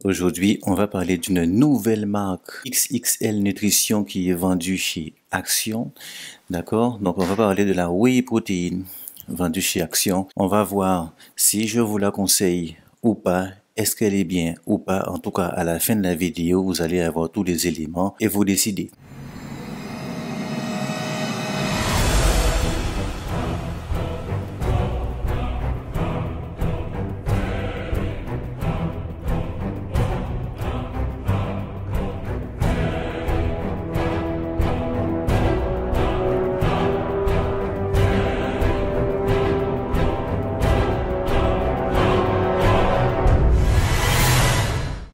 Aujourd'hui, on va parler d'une nouvelle marque XXL Nutrition qui est vendue chez Action. D'accord? Donc, on va parler de la whey protéine vendue chez Action. On va voir si je vous la conseille ou pas. Est-ce qu'elle est bien ou pas? En tout cas, à la fin de la vidéo, vous allez avoir tous les éléments et vous décidez.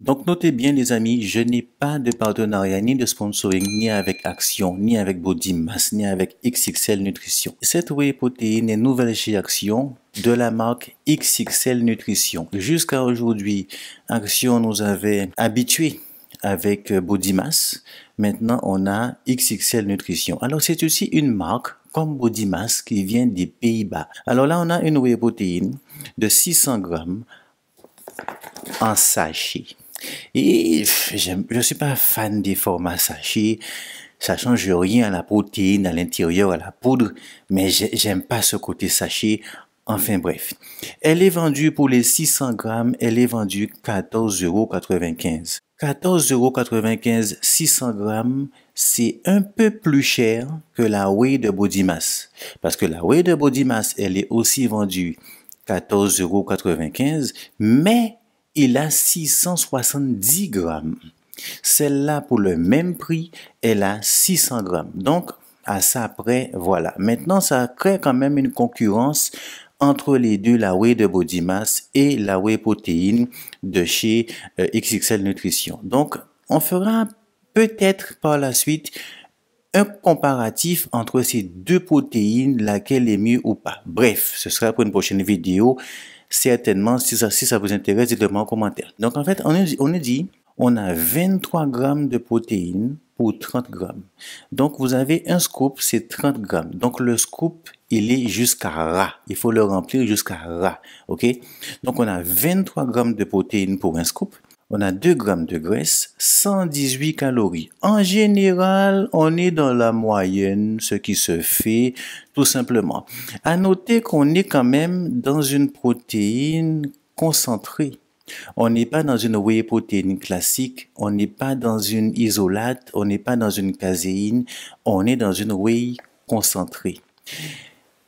Donc, notez bien, les amis, je n'ai pas de partenariat ni de sponsoring, ni avec Action, ni avec Body Mass, ni avec XXL Nutrition. Cette whey protéine est nouvelle chez Action de la marque XXL Nutrition. Jusqu'à aujourd'hui, Action nous avait habitués avec Body Mass. Maintenant, on a XXL Nutrition. Alors, c'est aussi une marque comme Body Mass qui vient des Pays-Bas. Alors là, on a une whey protéine de 600 grammes en sachet. Et je suis pas fan des formats sachets. Ça change rien à la protéine, à l'intérieur, à la poudre, mais j'aime pas ce côté sachet. Enfin bref. Elle est vendue pour les 600 grammes, elle est vendue 14,95 €. 14,95 €, 600 grammes, c'est un peu plus cher que la whey de Body Mass. Parce que la whey de Body Mass, elle est aussi vendue 14,95 €, mais il a 670 grammes. Celle-là, pour le même prix, elle a 600 grammes. Donc, à ça près, voilà. Maintenant, ça crée quand même une concurrence entre les deux, la whey de Body Mass et la whey protéine de chez XXL Nutrition. Donc, on fera peut-être par la suite un comparatif entre ces deux protéines, laquelle est mieux ou pas. Bref, ce sera pour une prochaine vidéo. Certainement, si ça vous intéresse, dites-le-moi en commentaire. Donc, en fait, on a 23 grammes de protéines pour 30 grammes. Donc, vous avez un scoop, c'est 30 grammes. Donc, le scoop, il est jusqu'à ras. Il faut le remplir jusqu'à ras. OK? Donc, on a 23 grammes de protéines pour un scoop. On a 2 grammes de graisse, 118 calories. En général, on est dans la moyenne, ce qui se fait tout simplement. À noter qu'on est quand même dans une protéine concentrée. On n'est pas dans une whey protéine classique, on n'est pas dans une isolate, on n'est pas dans une caséine, on est dans une whey concentrée.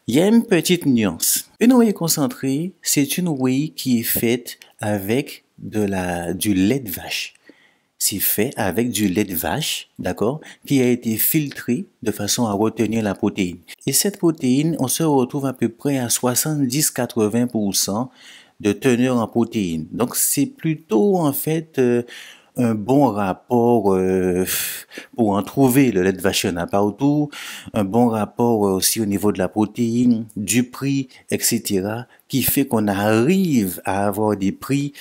Il y a une petite nuance. Une whey concentrée, c'est une whey qui est faite avec du lait de vache. C'est fait avec du lait de vache, d'accord, qui a été filtré de façon à retenir la protéine. Et cette protéine, on se retrouve à peu près à 70-80% de teneur en protéines. Donc, c'est plutôt, en fait, un bon rapport pour en trouver. Le lait de vache, il y en a partout. Un bon rapport aussi au niveau de la protéine, du prix, etc., qui fait qu'on arrive à avoir des prix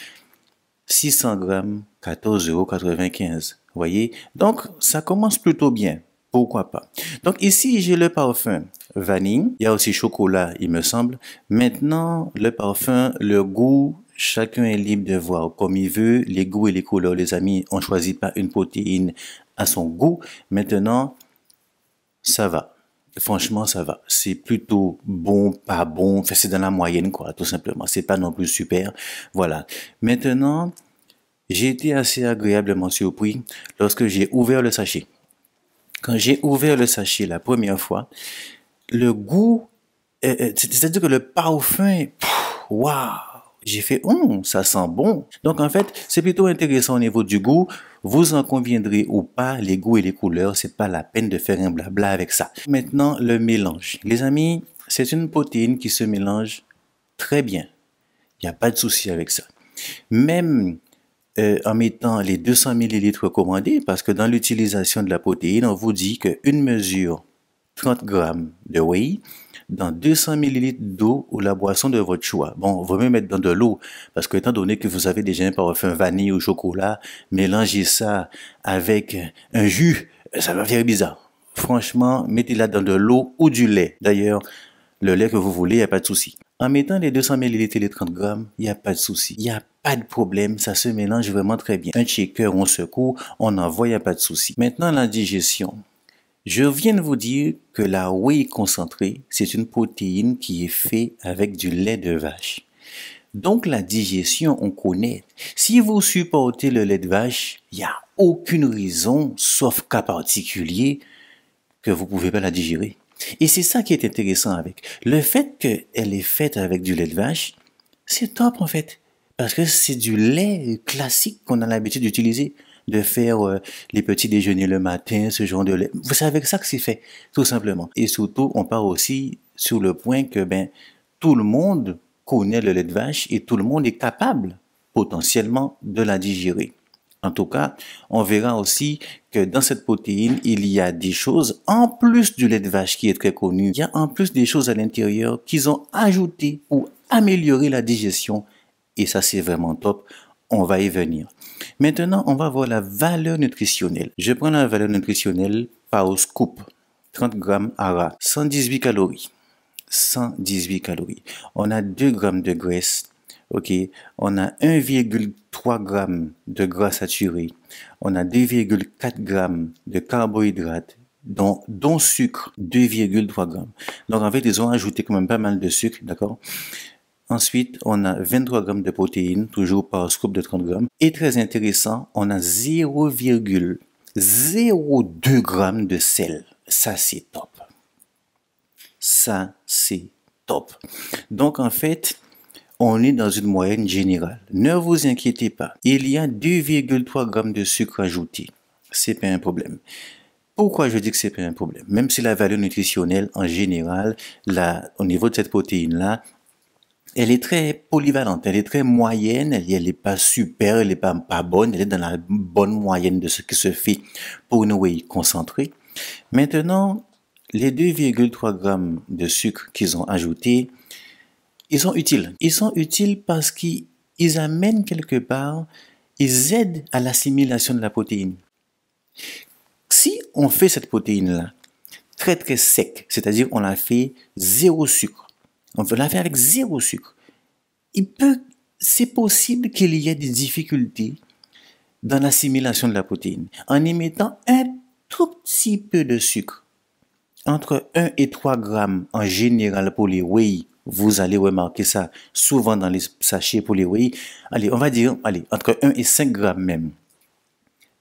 600 grammes, 14,95 €. Vous voyez? Donc, ça commence plutôt bien. Pourquoi pas? Donc, ici, j'ai le parfum vanille. Il y a aussi chocolat, il me semble. Maintenant, le parfum, le goût, chacun est libre de voir comme il veut. Les goûts et les couleurs, les amis, on ne choisit pas une protéine à son goût. Maintenant, ça va. Franchement, ça va. C'est plutôt bon, pas bon. Enfin, c'est dans la moyenne, quoi, tout simplement. C'est pas non plus super. Voilà. Maintenant, j'ai été assez agréablement surpris lorsque j'ai ouvert le sachet. Quand j'ai ouvert le sachet la première fois, le goût, c'est-à-dire que le parfum, waouh! J'ai fait, ça sent bon. Donc, en fait, c'est plutôt intéressant au niveau du goût. Vous en conviendrez ou pas, les goûts et les couleurs, c'est pas la peine de faire un blabla avec ça. Maintenant, le mélange. Les amis, c'est une protéine qui se mélange très bien. Il n'y a pas de souci avec ça. Même en mettant les 200 ml recommandés, parce que dans l'utilisation de la protéine, on vous dit qu'une mesure 30 grammes de whey dans 200 ml d'eau ou la boisson de votre choix. Bon, vaut mieux mettre dans de l'eau, parce que étant donné que vous avez déjà un parfum vanille ou chocolat, mélangez ça avec un jus, ça va faire bizarre. Franchement, mettez-la dans de l'eau ou du lait. D'ailleurs, le lait que vous voulez, il n'y a pas de souci. En mettant les 200 ml et les 30 grammes, il n'y a pas de souci. Il n'y a pas de problème, ça se mélange vraiment très bien. Un shaker, on secoue, on envoie, il n'y a pas de souci. Maintenant, la digestion. Je viens de vous dire que la whey concentrée, c'est une protéine qui est faite avec du lait de vache. Donc, la digestion, on connaît. Si vous supportez le lait de vache, il n'y a aucune raison, sauf cas particulier, que vous ne pouvez pas la digérer. Et c'est ça qui est intéressant avec. Le fait qu'elle est faite avec du lait de vache, c'est top en fait. Parce que c'est du lait classique qu'on a l'habitude d'utiliser, de faire les petits déjeuners le matin, ce genre de lait. Vous savez que ça que c'est fait, tout simplement. Et surtout, on part aussi sur le point que tout le monde connaît le lait de vache et tout le monde est capable potentiellement de la digérer. En tout cas, on verra aussi que dans cette protéine, il y a des choses, en plus du lait de vache qui est très connu, il y a en plus des choses à l'intérieur qu'ils ont ajoutées pour améliorer la digestion. Et ça, c'est vraiment top. On va y venir. Maintenant, on va voir la valeur nutritionnelle. Je prends la valeur nutritionnelle par scoop. 30 grammes ARA, 118 calories. 118 calories. On a 2 grammes de graisse. OK, on a 1,3 g de gras saturé, on a 2,4 g de carbohydrates, dont sucre, 2,3 g. Donc en fait, ils ont ajouté quand même pas mal de sucre, d'accord? Ensuite, on a 23 g de protéines, toujours par scoop de 30 g. Et très intéressant, on a 0,02 g de sel. Ça, c'est top. Ça, c'est top. Donc en fait, on est dans une moyenne générale. Ne vous inquiétez pas. Il y a 2,3 g de sucre ajouté. C'est pas un problème. Pourquoi je dis que c'est pas un problème? Même si la valeur nutritionnelle, en général, au niveau de cette protéine-là, elle est très polyvalente, elle est très moyenne, elle n'est pas super, elle n'est pas bonne, elle est dans la bonne moyenne de ce qui se fait pour une whey concentrée. Maintenant, les 2,3 g de sucre qu'ils ont ajouté, ils sont utiles. Ils sont utiles parce qu'ils amènent quelque part, ils aident à l'assimilation de la protéine. Si on fait cette protéine-là très très sec, c'est-à-dire on la fait zéro sucre, on la fait avec zéro sucre, c'est possible qu'il y ait des difficultés dans l'assimilation de la protéine en y mettant un tout petit peu de sucre. Entre 1 et 3 grammes en général pour les whey, vous allez remarquer ça souvent dans les sachets pour les whey. Allez, on va dire, entre 1 et 5 grammes même.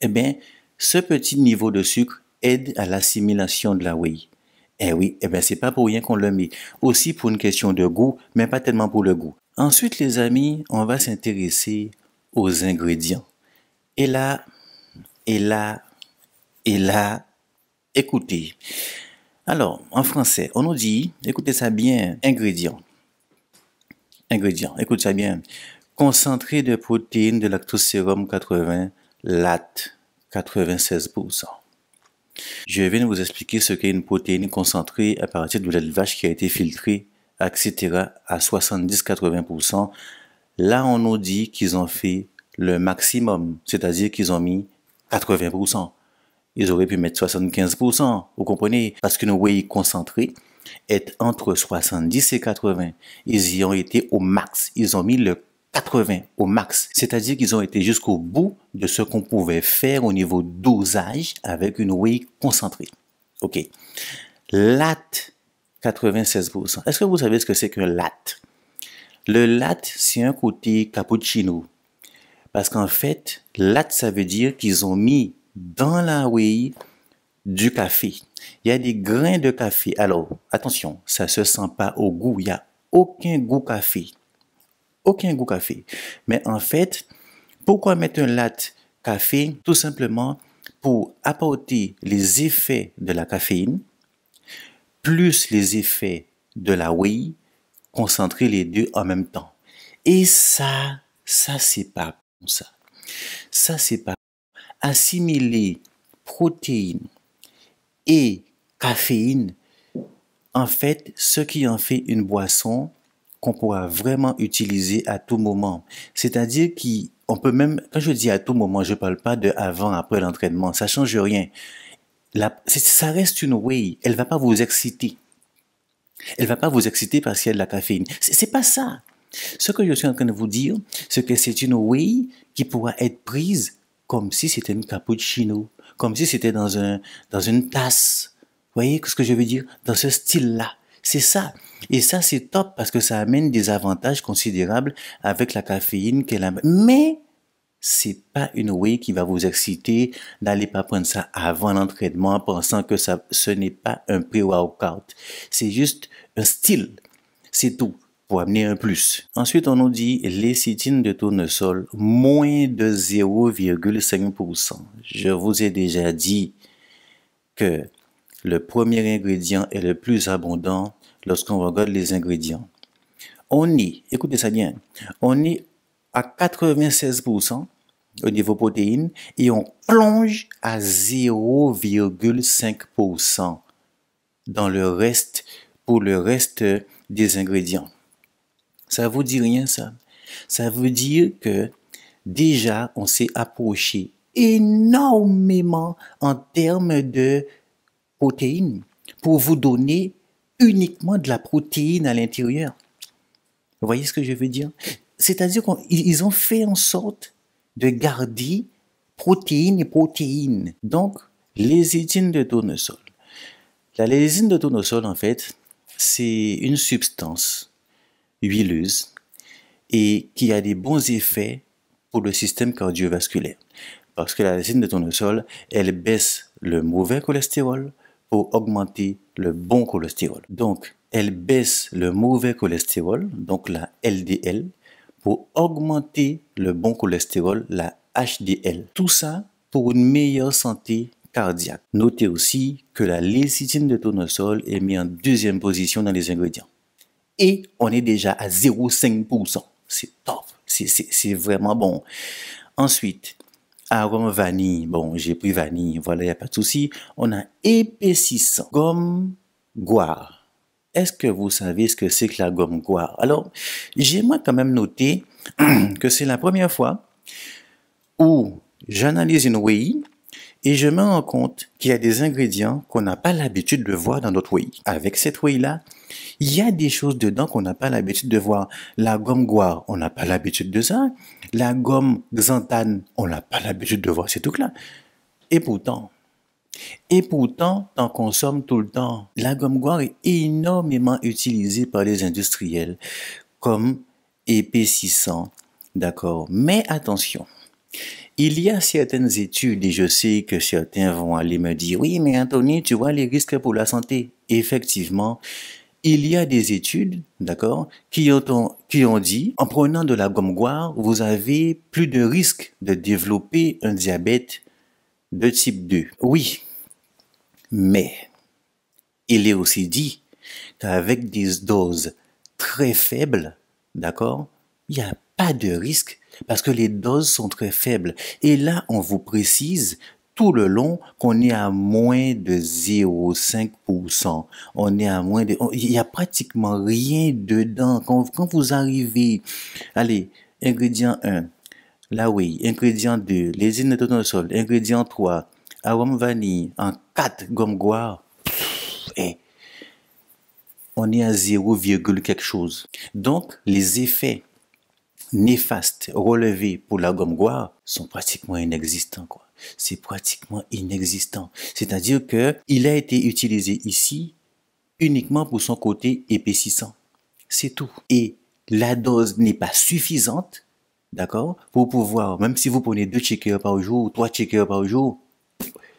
Eh bien, ce petit niveau de sucre aide à l'assimilation de la whey. Eh oui, c'est pas pour rien qu'on le met. Aussi pour une question de goût, mais pas tellement pour le goût. Ensuite, les amis, on va s'intéresser aux ingrédients. Et là, écoutez. Alors, en français, on nous dit, écoutez ça bien, ingrédients. Écoutez ça bien. Concentré de protéines de lactosérum 80, LAT 96%. Je viens de vous expliquer ce qu'est une protéine concentrée à partir du lait de vache qui a été filtré, etc. à 70-80%. Là, on nous dit qu'ils ont fait le maximum, c'est-à-dire qu'ils ont mis 80%. Ils auraient pu mettre 75%, vous comprenez? Parce qu'une whey concentrée est entre 70 et 80. Ils y ont été au max. Ils ont mis le 80 au max. C'est-à-dire qu'ils ont été jusqu'au bout de ce qu'on pouvait faire au niveau dosage avec une whey concentrée. OK. LAT, 96%. Est-ce que vous savez ce que c'est qu'un LAT? Le LAT, c'est un côté cappuccino. Parce qu'en fait, LAT, ça veut dire qu'ils ont mis dans la whey du café. Il y a des grains de café. Alors, attention, ça se sent pas au goût. Il n'y a aucun goût café. Aucun goût café. Mais en fait, pourquoi mettre un latte café? Tout simplement pour apporter les effets de la caféine, plus les effets de la whey, concentrer les deux en même temps. Et ça c'est pas comme ça. Ça, c'est pas assimiler protéines et caféine, en fait, ce qui en fait une boisson qu'on pourra vraiment utiliser à tout moment. C'est-à-dire qu'on peut même, quand je dis à tout moment, je parle pas de avant, après l'entraînement, ça change rien. Ça reste une whey, elle va pas vous exciter. Elle va pas vous exciter parce qu'il y a de la caféine. C'est pas ça. Ce que je suis en train de vous dire, c'est que c'est une whey qui pourra être prise comme si c'était une cappuccino, comme si c'était dans une tasse. Vous voyez ce que je veux dire? Dans ce style-là. C'est ça. Et ça, c'est top parce que ça amène des avantages considérables avec la caféine qu'elle a. Mais c'est pas une whey qui va vous exciter. N'allez pas prendre ça avant l'entraînement pensant que ce n'est pas un pré-workout. C'est juste un style. C'est tout. Pour amener un plus. Ensuite, on nous dit lécithine de tournesol, moins de 0,5%. Je vous ai déjà dit que le premier ingrédient est le plus abondant lorsqu'on regarde les ingrédients. Écoutez ça bien, on est à 96% au niveau protéines et on plonge à 0,5% pour le reste des ingrédients. Ça vous dit rien, ça? Ça veut dire que déjà, on s'est approché énormément en termes de protéines pour vous donner uniquement de la protéine à l'intérieur. Vous voyez ce que je veux dire? C'est-à-dire qu'ils ont fait en sorte de garder protéines et protéines. Donc, lécithine de tournesol. La lécithine de tournesol, en fait, c'est une substance huileuse et qui a des bons effets pour le système cardiovasculaire. Parce que la lécithine de tournesol, elle baisse le mauvais cholestérol pour augmenter le bon cholestérol. Donc, elle baisse le mauvais cholestérol, donc la LDL, pour augmenter le bon cholestérol, la HDL. Tout ça pour une meilleure santé cardiaque. Notez aussi que la lécithine de tournesol est mise en deuxième position dans les ingrédients. Et on est déjà à 0,5%. C'est top. C'est vraiment bon. Ensuite, arôme vanille. Bon, j'ai pris vanille. Voilà, il n'y a pas de souci. On a épaississant. Gomme goire. Est-ce que vous savez ce que c'est que la gomme goire? Alors, j'aimerais quand même noter que c'est la première fois où j'analyse une whey et je me rends compte qu'il y a des ingrédients qu'on n'a pas l'habitude de voir dans notre whey. Avec cette whey-là, il y a des choses dedans qu'on n'a pas l'habitude de voir. La gomme guar, on n'a pas l'habitude de ça. La gomme xanthane, on n'a pas l'habitude de voir ces trucs-là. Et pourtant, t'en consommes tout le temps. La gomme guar est énormément utilisée par les industriels comme épaississant. D'accord? Mais attention. Il y a certaines études, et je sais que certains vont aller me dire, oui, mais Anthony, tu vois les risques pour la santé. Effectivement, il y a des études, d'accord, qui ont dit, en prenant de la gomme guar, vous avez plus de risques de développer un diabète de type 2. Oui, mais il est aussi dit qu'avec des doses très faibles, d'accord, il n'y a pas de risque parce que les doses sont très faibles. Et là, on vous précise tout le long qu'on est à moins de 0,5%. On est à moins de... Il n'y a pratiquement rien dedans. Quand vous arrivez... Allez, ingrédient 1, la whey. Ingrédient 2, lécithine de tournesol. Ingrédient 3, arôme vanille. En 4, gomme guar. On est à 0, quelque chose. Donc, les effets néfastes relevés pour la gomme guar sont pratiquement inexistants, quoi. C'est pratiquement inexistant. C'est-à-dire que il a été utilisé ici uniquement pour son côté épaississant. C'est tout. Et la dose n'est pas suffisante, d'accord, pour pouvoir, même si vous prenez 2 shakers par jour ou 3 shakers par jour,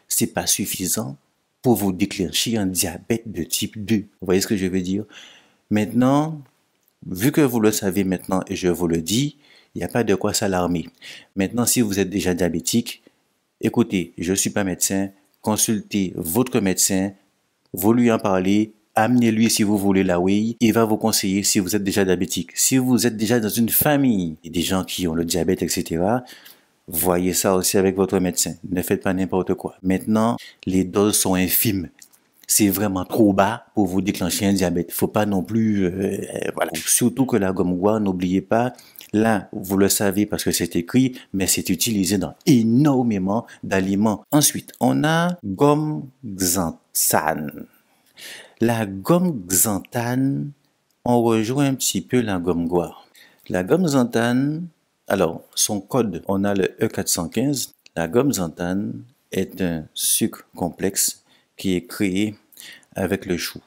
c'est pas suffisant pour vous déclencher un diabète de type 2. Vous voyez ce que je veux dire? Maintenant, vu que vous le savez maintenant et je vous le dis, il n'y a pas de quoi s'alarmer. Maintenant, si vous êtes déjà diabétique, écoutez, je ne suis pas médecin, consultez votre médecin, vous lui en parlez, amenez-lui si vous voulez la whey, il va vous conseiller si vous êtes déjà diabétique. Si vous êtes déjà dans une famille, des gens qui ont le diabète, etc., voyez ça aussi avec votre médecin. Ne faites pas n'importe quoi. Maintenant, les doses sont infimes. C'est vraiment trop bas pour vous déclencher un diabète. Faut pas non plus, voilà. Surtout que la gomme guar, n'oubliez pas, là, vous le savez parce que c'est écrit, mais c'est utilisé dans énormément d'aliments. Ensuite, on a gomme xanthane. La gomme xanthane, on rejoint un petit peu la gomme guar. La gomme xanthane, alors, son code, on a le E415. La gomme xanthane est un sucre complexe qui est créé avec le chou.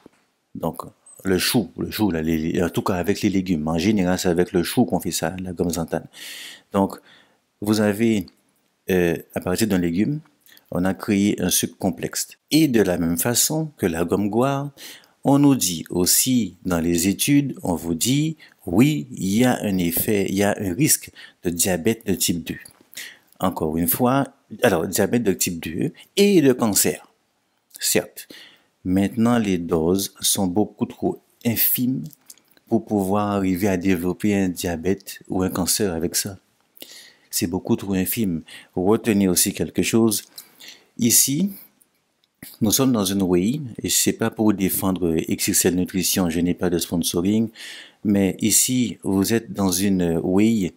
Donc, le chou, là, en tout cas avec les légumes. En général, c'est avec le chou qu'on fait ça, la gomme xanthane. Donc, vous avez, à partir d'un légume, on a créé un sucre complexe. Et de la même façon que la gomme guar, on nous dit aussi dans les études, on vous dit, oui, il y a un effet, il y a un risque de diabète de type 2. Encore une fois, alors diabète de type 2 et de cancer, certes. Maintenant, les doses sont beaucoup trop infimes pour pouvoir arriver à développer un diabète ou un cancer avec ça. C'est beaucoup trop infime. Retenez aussi quelque chose. Ici, nous sommes dans une whey, et c'est pas pour défendre XXL Nutrition, je n'ai pas de sponsoring, mais ici, vous êtes dans une whey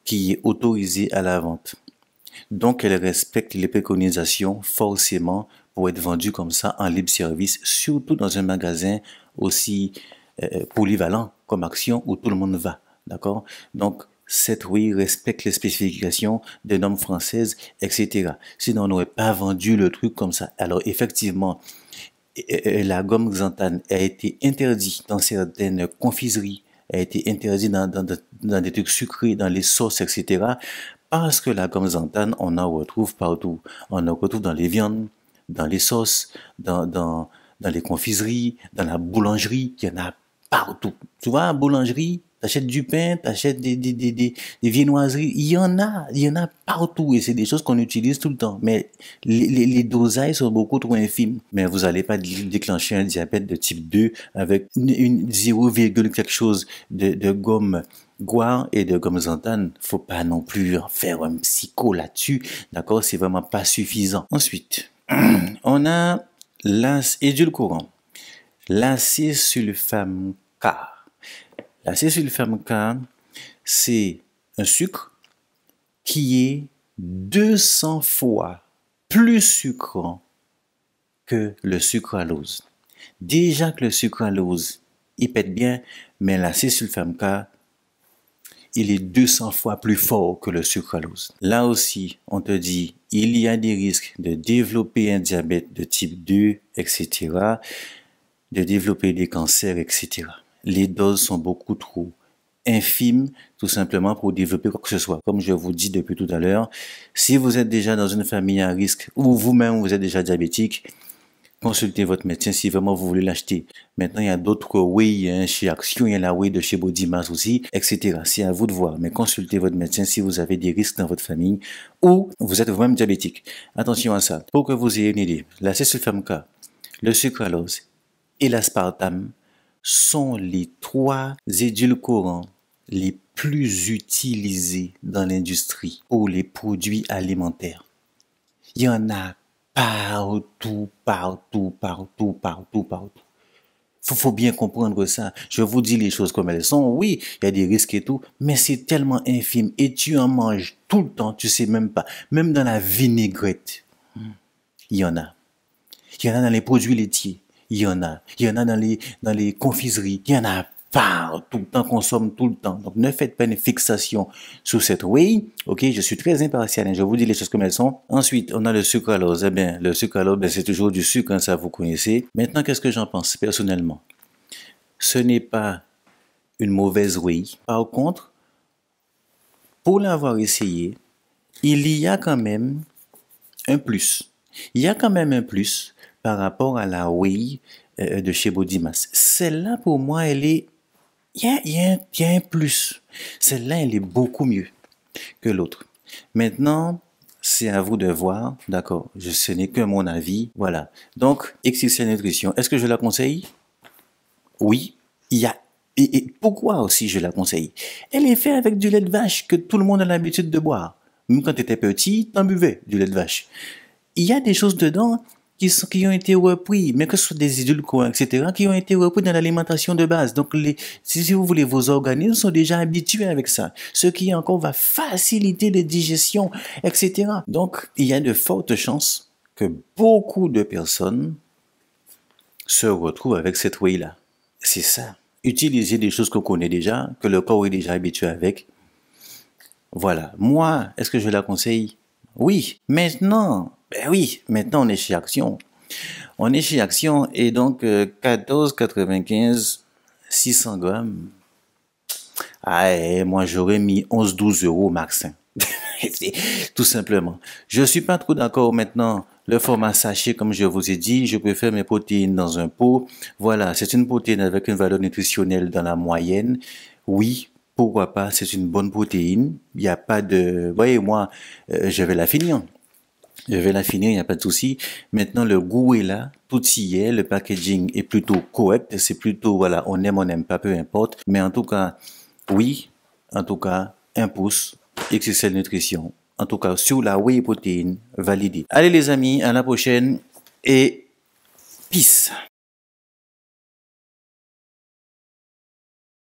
qui est autorisée à la vente. Donc, elle respecte les préconisations forcément pour être vendue comme ça en libre service, surtout dans un magasin aussi polyvalent comme Action où tout le monde va, d'accord? Donc, cette whey respecte les spécifications des normes françaises, etc. Sinon, on n'aurait pas vendu le truc comme ça. Alors, effectivement, la gomme xanthane a été interdite dans certaines confiseries, a été interdite dans des trucs sucrés, dans les sauces, etc. Parce que la gomme xanthane, on en retrouve partout. On en retrouve dans les viandes, dans les sauces, dans les confiseries, dans la boulangerie, il y en a partout. Tu vois, boulangerie, t'achètes du pain, t'achètes des viennoiseries, il y en a partout et c'est des choses qu'on utilise tout le temps. Mais les dosages sont beaucoup trop infimes. Mais vous n'allez pas déclencher un diabète de type 2 avec une 0, quelque chose de gomme guar et de gomme xanthane. Faut pas non plus faire un psycho là-dessus. D'accord? C'est vraiment pas suffisant. Ensuite, on a l'édulcorant. L'acésulfame K. L'acésulfame K, c'est un sucre qui est 200 fois plus sucrant que le sucralose. Déjà que le sucralose, il pète bien, mais l'acésulfame K, il est 200 fois plus fort que le sucralose. Là aussi, on te dit, il y a des risques de développer un diabète de type 2, etc., de développer des cancers, etc. Les doses sont beaucoup trop infimes, tout simplement pour développer quoi que ce soit. Comme je vous dis depuis tout à l'heure, si vous êtes déjà dans une famille à risque, ou vous-même vous êtes déjà diabétique, consultez votre médecin si vraiment vous voulez l'acheter. Maintenant, il y a d'autres whey chez Action, il y a la whey de chez Bodimas aussi, etc. C'est à vous de voir, mais consultez votre médecin si vous avez des risques dans votre famille ou vous êtes vous-même diabétique. Attention à ça. Pour que vous ayez une idée, l'acésulfame K, le sucralose et l'aspartame sont les 3 édulcorants les plus utilisés dans l'industrie pour les produits alimentaires. Il y en a partout. Faut bien comprendre ça. Je vous dis les choses comme elles sont. Oui, il y a des risques et tout, mais c'est tellement infime et tu en manges tout le temps, tu sais même pas. Même dans la vinaigrette, il y en a. Il y en a dans les produits laitiers. Il y en a dans les confiseries, il y en a partout, t'en consommes tout le temps. Donc, ne faites pas une fixation sur cette whey. Ok, je suis très impartial, hein, je vous dis les choses comme elles sont. Ensuite, on a le sucralose. Eh bien, le sucralose, c'est toujours du sucre, hein, ça vous connaissez. Maintenant, qu'est-ce que j'en pense personnellement? Ce n'est pas une mauvaise whey. Par contre, pour l'avoir essayé, il y a quand même un plus. Il y a quand même un plus par rapport à la whey de chez Bodimas. Celle-là, pour moi, elle est... Il y a un plus. Celle-là, elle est beaucoup mieux que l'autre. Maintenant, c'est à vous de voir. D'accord, ce n'est que mon avis. Voilà. Donc, XXL Nutrition, est-ce que je la conseille? Oui. Il y a... Et pourquoi aussi je la conseille? Elle est faite avec du lait de vache que tout le monde a l'habitude de boire. Même quand tu étais petit, t'en buvais du lait de vache. Il y a des choses dedans qui ont été repris, mais que ce soit des édulcorants, etc., qui ont été repris dans l'alimentation de base. Donc, si vous voulez, vos organismes sont déjà habitués avec ça. Ce qui encore va faciliter les digestions, etc. Donc, il y a de fortes chances que beaucoup de personnes se retrouve avec cette whey-là. C'est ça. Utilisez des choses qu'on connaît déjà, que le corps est déjà habitué avec. Voilà. Moi, est-ce que je la conseille? Oui. Maintenant, maintenant on est chez Action. On est chez Action et donc 14,95, 600 grammes. Ah, moi j'aurais mis 11-12 euros max. Tout simplement. Je suis pas trop d'accord maintenant. Le format sachet, comme je vous ai dit, je préfère mes protéines dans un pot. Voilà, c'est une protéine avec une valeur nutritionnelle dans la moyenne. Oui, pourquoi pas, c'est une bonne protéine. Il n'y a pas de... Voyez, moi, je vais la finir. Je vais la finir, il n'y a pas de souci. Maintenant, le goût est là, tout y est, le packaging est plutôt correct, c'est plutôt, voilà, on n'aime pas, peu importe. Mais en tout cas, oui, en tout cas, un pouce, XXL Nutrition. En tout cas, sur la whey protéine validée. Allez les amis, à la prochaine et peace.